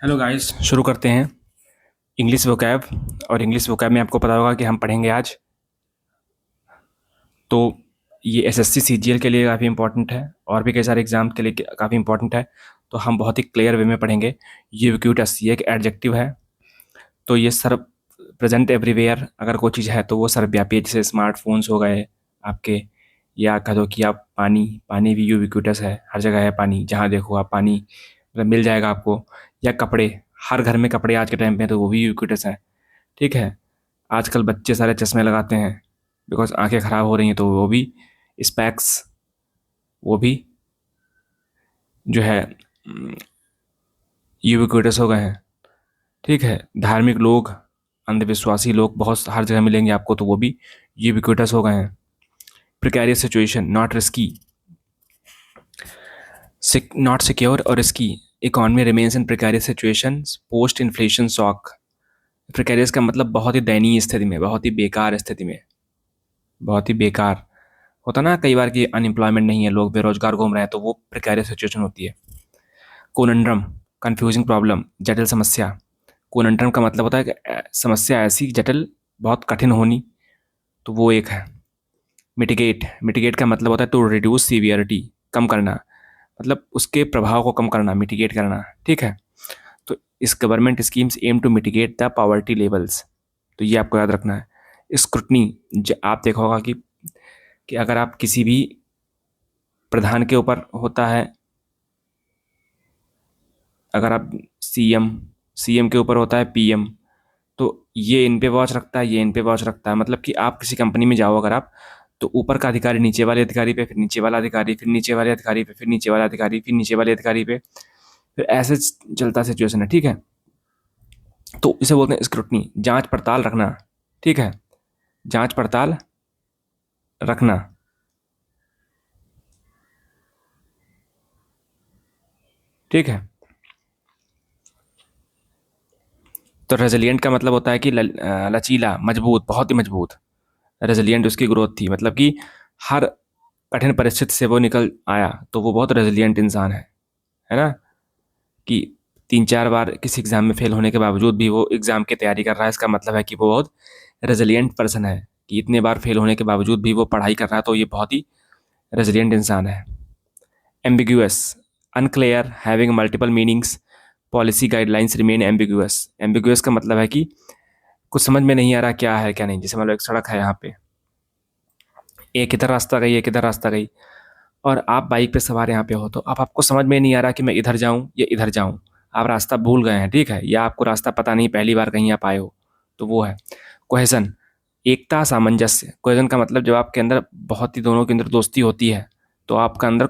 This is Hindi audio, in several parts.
हेलो गाइस, शुरू करते हैं इंग्लिश वोकैब। और इंग्लिश वोकैब में आपको पता होगा कि हम पढ़ेंगे आज। तो ये एसएससी सीजीएल के लिए काफ़ी इंपॉर्टेंट है और भी कई सारे एग्जाम के लिए काफ़ी इंपॉर्टेंट है। तो हम बहुत ही क्लियर वे में पढ़ेंगे। यूबिक्यूटस ये एक एडजेक्टिव है। तो ये सर्व प्रेजेंट एवरीवेयर अगर कोई चीज़ है तो वो सर्वव्यापी है, जैसे स्मार्टफोन्स हो गए आपके, या कह दो कि आप पानी पानी भी यूबिक्यूटस है। हर जगह है पानी, जहाँ देखो आप पानी मतलब मिल जाएगा आपको। या कपड़े, हर घर में कपड़े आज के टाइम पे हैं तो वो भी यूबिक्यूटस है। ठीक है। आजकल बच्चे सारे चश्मे लगाते हैं बिकॉज आंखें ख़राब हो रही हैं, तो वो भी स्पेक्स, वो भी जो है यूबिक्यूटस हो गए हैं। ठीक है। धार्मिक लोग, अंधविश्वासी लोग बहुत हर जगह मिलेंगे आपको, तो वो भी यूबिक्यूटस हो गए हैं। Precarious situation, not risky, not secure और risky. Economy remains in precarious situation post inflation shock. Precarious का मतलब बहुत ही दयनीय स्थिति में, बहुत ही बेकार स्थिति में, बहुत ही बेकार। होता ना कई बार कि अनएम्प्लॉयमेंट नहीं है, लोग बेरोजगार घूम रहे हैं, तो वो प्रिकैरियस सिचुएशन होती है। कोनंड्रम, कंफ्यूजिंग प्रॉब्लम, जटिल समस्या। कोनंड्रम का मतलब होता है कि समस्या ऐसी जटिल, बहुत कठिन होनी, तो वो एक है। मिटिगेट, मिटिगेट का मतलब होता है टू रिड्यूस सीवियरिटी, कम करना, मतलब उसके प्रभाव को कम करना, मिटिगेट करना। ठीक है। तो इस government schemes aim to mitigate the poverty levels, तो ये आपको याद रखना है। स्क्रूटनी, आप देखा होगा कि अगर आप किसी भी प्रधान के ऊपर होता है, अगर आप सीएम सीएम के ऊपर होता है पीएम, तो ये इन पे वॉच रखता है, ये इन पे वॉच रखता है। मतलब कि आप किसी कंपनी में जाओ अगर आप, तो ऊपर का अधिकारी नीचे वाले अधिकारी पे, फिर नीचे वाला अधिकारी, फिर नीचे वाले अधिकारी पे, फिर नीचे वाला अधिकारी, फिर नीचे वाले अधिकारी पे, फिर ऐसे चलता सिचुएशन है। ठीक है। तो इसे बोलते हैं स्क्रूटनी, जांच पड़ताल रखना। ठीक है। जांच पड़ताल रखना। ठीक है। तो रेजिलिएंट का मतलब होता है कि लचीला, मजबूत, बहुत ही मजबूत। रेजिलिएंट उसकी ग्रोथ थी, मतलब कि हर कठिन परिस्थिति से वो निकल आया, तो वो बहुत रेजिलिएंट इंसान है ना। कि 3-4 बार किसी एग्ज़ाम में फेल होने के बावजूद भी वो एग्ज़ाम की तैयारी कर रहा है, इसका मतलब है कि वो बहुत रेजिलिएंट पर्सन है। कि इतने बार फेल होने के बावजूद भी वो पढ़ाई कर रहा है, तो ये बहुत ही रेजिलिएंट इंसान है। Ambiguous, unclear, having multiple meanings, policy guidelines remain ambiguous. Ambiguous का मतलब है कि कुछ समझ में नहीं आ रहा क्या है क्या नहीं। जैसे मान लो एक सड़क है यहाँ पे, एक इधर रास्ता गई, एक इधर रास्ता गई, और आप बाइक पे सवार यहाँ पे हो, तो अब आपको समझ में नहीं आ रहा कि मैं इधर जाऊँ या इधर जाऊँ। आप रास्ता भूल गए हैं, ठीक है, या आपको रास्ता पता नहीं, पहली बार कहीं आप आए हो, तो वो है कोहेजन, एकता, सामंजस्य। कोहेजन का मतलब जब आपके अंदर बहुत ही, दोनों के अंदर दोस्ती होती है, तो आपका अंदर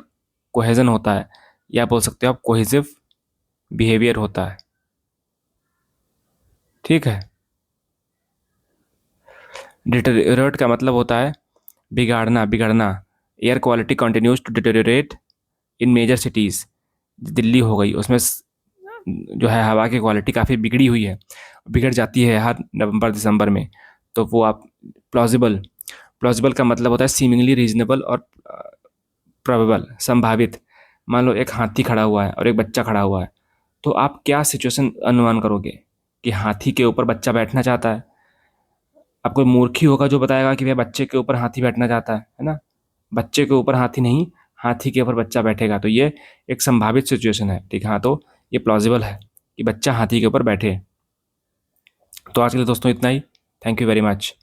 कोहेजन होता है, या बोल सकते हो आप कोहेसिव बिहेवियर होता है। ठीक है। डिटेरियोरेट का मतलब होता है बिगाड़ना, बिगड़ना। Air quality continues to deteriorate in major cities. Delhi हो गई, उसमें जो है हवा की क्वालिटी काफ़ी बिगड़ी हुई है, बिगड़ जाती है हर नवंबर दिसंबर में। तो वो आप प्लॉजिबल, प्लॉजिबल का मतलब होता है सीमिंगली रीजनेबल और प्रोबेबल, संभावित। मान लो एक हाथी खड़ा हुआ है और एक बच्चा खड़ा हुआ है, तो आप क्या सिचुएशन अनुमान करोगे कि हाथी के ऊपर बच्चा बैठना चाहता है। अब कोई मूर्ख ही होगा जो बताएगा कि भैया बच्चे के ऊपर हाथी बैठना चाहता है ना। बच्चे के ऊपर हाथी नहीं, हाथी के ऊपर बच्चा बैठेगा, तो ये एक संभावित सिचुएशन है। ठीक है। हाँ, तो ये प्लॉजिबल है कि बच्चा हाथी के ऊपर बैठे। तो आज के लिए दोस्तों इतना ही। Thank you very much.